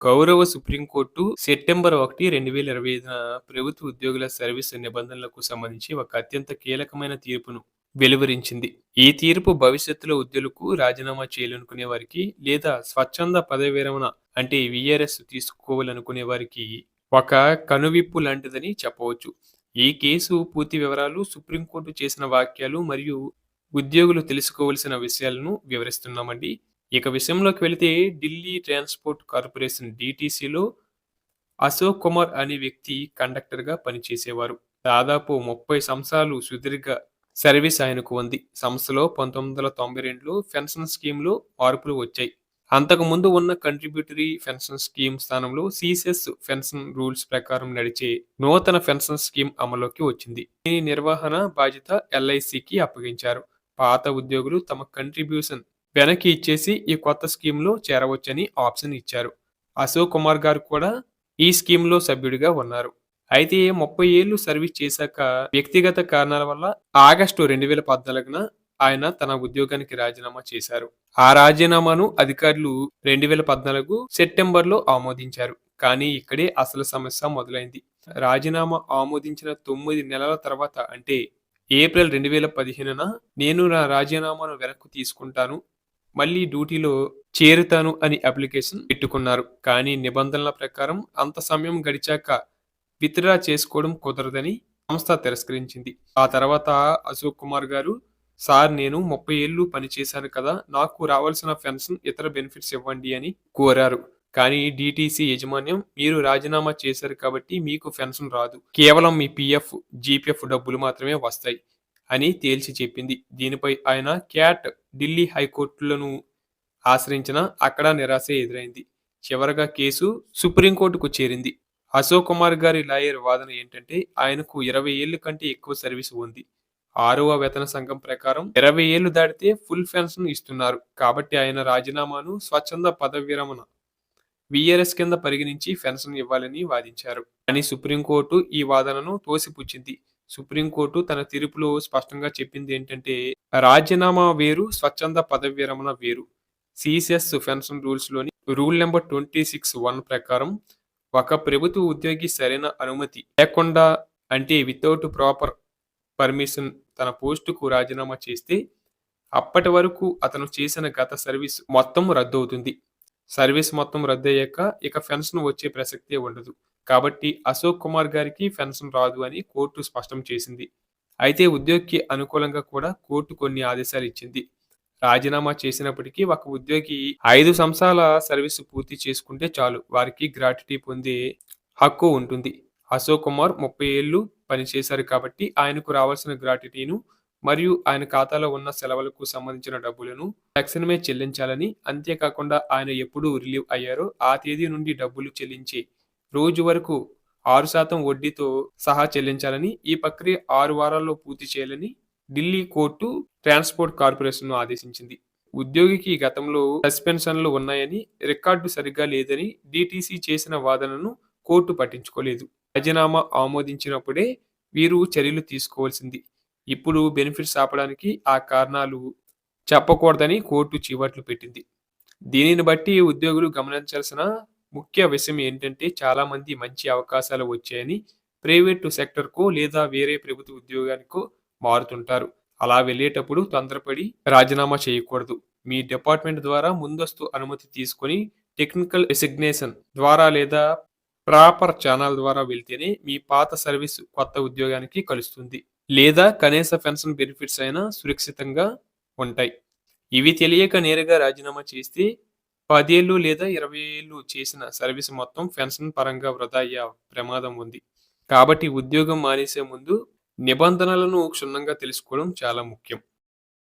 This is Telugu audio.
గౌరవ సుప్రీంకోర్టు సెప్టెంబర్ 1, 2025న ప్రభుత్వ ఉద్యోగుల సర్వీసు నిబంధనలకు సంబంధించి ఒక అత్యంత కీలకమైన తీర్పును వెలువరించింది. ఈ తీర్పు భవిష్యత్తులో ఉద్యోగులకు రాజీనామా చేయాలనుకునే వారికి లేదా స్వచ్ఛంద పదవి విరమణ అంటే వీఆర్ఎస్ తీసుకోవాలనుకునే వారికి ఒక కనువిప్పు లాంటిదని చెప్పవచ్చు. ఈ కేసు పూర్తి వివరాలు, సుప్రీంకోర్టు చేసిన వ్యాఖ్యలు మరియు ఉద్యోగులు తెలుసుకోవాల్సిన విషయాలను వివరిస్తున్నామండి. ఇక విషయంలోకి వెళితే ఢిల్లీ ట్రాన్స్‌పోర్ట్ కార్పొరేషన్ డీటీసీలో అశోక్ కుమార్ అనే వ్యక్తి కండక్టర్‌గా పనిచేసేవారు. దాదాపు 30 సంవత్సరాలు సుదీర్ఘ సర్వీస్ ఆయనకు ఉంది. సంస్థలో 1992లో పెన్షన్ స్కీమ్‌లో మార్పులు వచ్చాయి. అంతకుముందు ఉన్న కంట్రిబ్యూటరీ పెన్షన్ స్కీమ్ స్థానంలో సీసెస్ పెన్షన్ రూల్స్ ప్రకారం నడిచే నూతన పెన్షన్ స్కీమ్ అమల్లోకి వచ్చింది. దీని నిర్వహణ బాధ్యత ఎల్ఐసికి అప్పగించారు. పాత ఉద్యోగులు తమ కంట్రిబ్యూషన్ వెనక్కి ఇచ్చేసి ఈ కొత్త స్కీమ్‌లో చేరవచ్చని ఆప్షన్ ఇచ్చారు. అశోక్ కుమార్ గారు కూడా ఈ స్కీమ్‌లో సభ్యుడిగా ఉన్నారు. అయితే 30 ఏళ్లు సర్వీస్ చేశాక వ్యక్తిగత కారణాల వల్ల ఆగస్టు 2014న ఆయన తన ఉద్యోగానికి రాజీనామా చేశారు. ఆ రాజీనామాను అధికారులు 2014 సెప్టెంబర్‌లో ఆమోదించారు. కానీ ఇక్కడే అసలు సమస్య మొదలైంది. రాజీనామా ఆమోదించిన 9 నెలల తర్వాత అంటే ఏప్రిల్ 2015న నేను నా రాజీనామాను వెనక్కు తీసుకుంటాను. మళ్ళీ డ్యూటీలో చేరుతాను అని అప్లికేషన్ పెట్టుకున్నారు. కానీ నిబంధనల ప్రకారం అంత సమయం గడిచాక విత్‌డ్రా చేసుకోవడం కుదరదని సంస్థ తిరస్కరించింది. ఆ తర్వాత అశోక్ కుమార్ గారు, సార్ నేను 30 ఏళ్లు పనిచేశాను కదా! నాకు రావాల్సిన పెన్షన్, ఇతర బెనిఫిట్స్ ఇవ్వండి అని కోరారు. కానీ డీటీసీ యాజమాన్యం మీరు రాజీనామా చేశారు కాబట్టి మీకు పెన్షన్ రాదు. కేవలం మీ పీఎఫ్, జీపీఎఫ్ డబ్బులు మాత్రమే వస్తాయి అని తేల్చి చెప్పింది. దీనిపై ఆయన క్యాట్, ఢిల్లీ హైకోర్టులను ఆశ్రయించినా అక్కడా నిరాశే ఎదురైంది. చివరగా కేసు సుప్రీంకోర్టుకు చేరింది. అశోక్ కుమార్ గారి లాయర్ వాదన ఏంటంటే ఆయనకు 20 ఏళ్ల కంటే ఎక్కువ సర్వీస్ ఉంది. 6వ వేతన సంఘం ప్రకారం 20 ఏళ్లు దాటితే ఫుల్ పెన్షన్ ఇస్తున్నారు. కాబట్టి ఆయన రాజీనామాను స్వచ్ఛంద పదవి విరమణ వీఆర్ఎస్ కింద పరిగణించి పెన్షన్ ఇవ్వాలని వాదించారు. కానీ సుప్రీంకోర్టు ఈ వాదనను తోసిపుచ్చింది. సుప్రీంకోర్టు తన తీర్పులో స్పష్టంగా చెప్పింది ఏంటంటే రాజీనామా వేరు, స్వచ్ఛంద పదవి విరమణ వేరు. సీసెస్ పెన్షన్ రూల్స్ లోని రూల్ నెంబర్ 26(1) ప్రకారం ఒక ప్రభుత్వ ఉద్యోగి సరైన అనుమతి లేకుండా అంటే వితౌట్ ప్రాపర్ పర్మిషన్ తన పోస్టుకు రాజీనామా చేస్తే అప్పటి వరకు అతను చేసిన గత సర్వీస్ మొత్తం రద్దవుతుంది. సర్వీస్ మొత్తం రద్దయ్యాక ఇక పెన్షన్ వచ్చే ప్రసక్తే ఉండదు. కాబట్టి అశోక్ కుమార్ గారికి పెన్షన్ రాదు అని కోర్టు స్పష్టం చేసింది. అయితే ఉద్యోగికి అనుకూలంగా కూడా కోర్టు కొన్ని ఆదేశాలు ఇచ్చింది. రాజీనామా చేసినప్పటికీ ఒక ఉద్యోగి 5 సంవత్సరాల సర్వీసు పూర్తి చేసుకుంటే చాలు వారికి గ్రాట్యుటీ పొందే హక్కు ఉంటుంది. అశోక్ కుమార్ 30 ఏళ్లు పనిచేశారు కాబట్టి ఆయనకు రావాల్సిన గ్రాట్యుటీను మరియు ఆయన ఖాతాలో ఉన్న సెలవులకు సంబంధించిన డబ్బులను తక్షణమే చెల్లించాలని, అంతేకాకుండా ఆయన ఎప్పుడు రిలీవ్ అయ్యారో ఆ తేదీ నుండి డబ్బులు చెల్లించే రోజు వరకు 6% వడ్డీతో సహా చెల్లించాలని, ఈ ప్రక్రియ 6 వారాల్లో పూర్తి చేయాలని ఢిల్లీ కోర్టు ట్రాన్స్‌పోర్ట్ కార్పొరేషన్‌ను ఆదేశించింది. ఉద్యోగికి గతంలో సస్పెన్షన్‌లు ఉన్నాయని, రికార్డు సరిగ్గా లేదని డీటీసీ చేసిన వాదనను కోర్టు పట్టించుకోలేదు. రాజీనామా ఆమోదించినప్పుడే వీరు చర్యలు తీసుకోవాల్సింది. ఇప్పుడు బెనిఫిట్స్ ఆపడానికి ఆ కారణాలు చెప్పకూడదని కోర్టు చీవాట్లు పెట్టింది. దీనిని బట్టి ఉద్యోగులు గమనించాల్సిన ముఖ్య విషయం ఏంటంటే చాలా మంది మంచి అవకాశాలు వచ్చాయని ప్రైవేటు సెక్టర్‌కో లేదా వేరే ప్రభుత్వ ఉద్యోగానికో మారుతుంటారు. అలా వెళ్ళేటప్పుడు తొందరపడి రాజీనామా చేయకూడదు. మీ డిపార్ట్‌మెంట్ ద్వారా ముందస్తు అనుమతి తీసుకొని టెక్నికల్ రెసిగ్నేషన్ ద్వారా లేదా ప్రాపర్ ఛానల్ ద్వారా వెళ్తేనే మీ పాత సర్వీస్ కొత్త ఉద్యోగానికి కలుస్తుంది. లేదా కనీస పెన్షన్ బెనిఫిట్స్ అయినా సురక్షితంగా ఉంటాయి. ఇవి తెలియక నేరుగా రాజీనామా చేస్తే 10 ఏళ్లు లేదా 20 ఏళ్లు చేసిన సర్వీస్ మొత్తం పెన్షన్ పరంగా వృధా అయ్యే ప్రమాదం ఉంది. కాబట్టి ఉద్యోగం మానేసే ముందు నిబంధనలను క్షుణ్ణంగా తెలుసుకోవడం చాలా ముఖ్యం.